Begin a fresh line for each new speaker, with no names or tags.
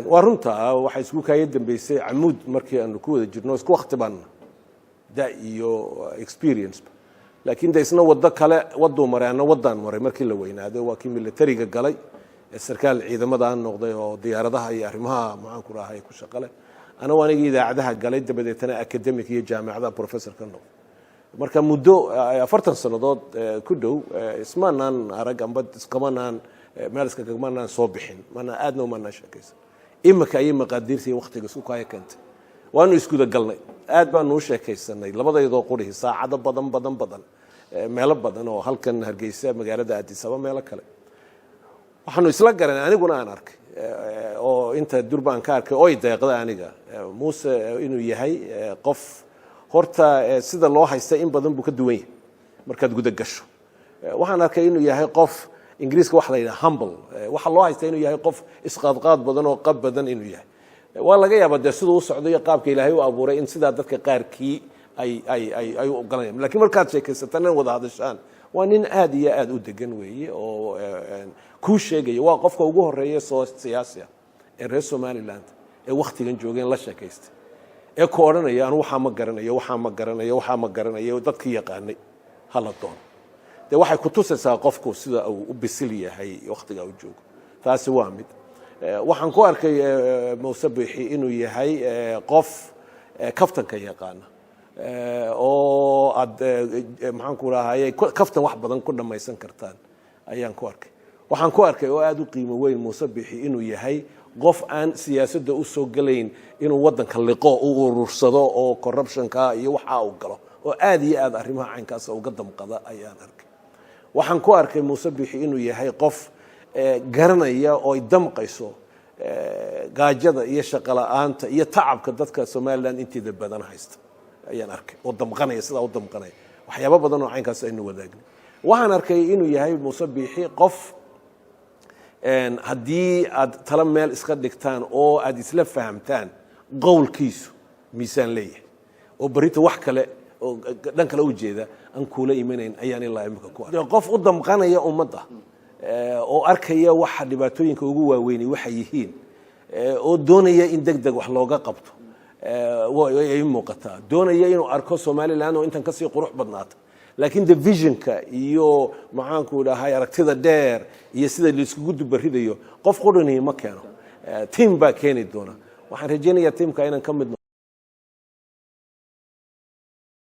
warunta waxa isku kaayay dambeysay amuud markii aanu ku wada jirno isku waqti baan da iyo experience laakiin isna wada kale wado mareena wadan maray markii la weynaaday waa kii militariga galay sarkaal ciidamada aan noqday oo diyaaradaha iyo arrimaha maxaan ku raahay ku shaqale ana waanigi idaacadaha galay dabadeetana academic iyo jaamacada professor ka noqday marka muddo 40 sanadood ku dhow ismaanaan arag amba iskamanaan meelska kagmanaan soo bixin mana aadna uma nashakaysan imaka ay maqaadiirtii waqtiga isku kaaya kanta waanu isku galnay aad baan noo sheekaysanay labadayadoo qori saacado badan meelo badan oo halkan Hargeysa magaalada Addis Ababa meelo kale waxaanu isla garanay aniguna aan arkay oo inta durbaan ka arkay oo deeqda aniga Muuse inuu yahay qof horta sida loo haystay in badan buu ka duwan yahay markaad guda gasho waxaan arkay inuu yahay qof ingiriiska wax la yiraahdo humble waxa loo haystay inuu yahay qof isqaadqaad badan oo qab badan inuu yahay waa laga yaabaa sidoo uu socday qaabka Ilaahay u abuuray in sida dadka qaarkii ay u ogolaan laakiin markaad sheekaysataan wada hadashaan waa nin aad iyo aad u degan weeye oo ku sheegay waa qofka ugu horeeya soo siyaasiga ee reer Somaliland ee waqtigan joogeen la sheekaystay ee ku oranaya aan waxa ma garanayo dadkii yaqaanay hala doon waxay ku tusaysaa qofku sida uu u bisil yahay waqtiga uu joogo taasi waa mid waxaan ku arkay Muuse Biixi inuu yahay qof kaftanka yaqaan oo maxaan ku raahay kaftan wax badan ku dhamaysan kartaan ayaan ku arkay waxaan ku arkay oo aad u qiimo weyn Muuse Biixi inuu yahay qof aan siyaasadda u soo galeyn inuu wadanka liqo u urursado oo corruption-ka iyo waxa uu galo oo aad iyo aad arrimaha caynkaas uga damqada ayaan arkay waxaan ku arkay Muuse Biixi inuu yahay qof garanaya oo damqayso gaajada iyo shaqo la'aanta iyo tacabka dadka Soomaaliland intii badan haysta ayaan arkay oo damqanaya sida uu damqanaya waxyaabo badan oo caynkaas aynu wadaagnay waxaan arkay inuu yahay Muuse Biixi qof haddii aad tala meel iska dhigtaan oo aad isla fahamtaan qowlkiisu miisaan leeyahay oo barita wax kale oo dhan kale u jeeda aan kula iimanayn ayaan ilaa imika ku arkay qof u damqanaya ummadda oo arkaya waxa dhibaatooyinka ugu waaweyn waxa yihiin oo doonaya in degdeg wax looga qabto way muuqataa doonaya inuu arko Somaliland oo intan ka sii qurux badnaata laakiin divisionka iyo maxaan ku dhahay aragtida dheer iyo sida la isku dubaridayo qof qodani ma keeno team ba keenay doona waxaan rajaynayaa teamka inaan ka mid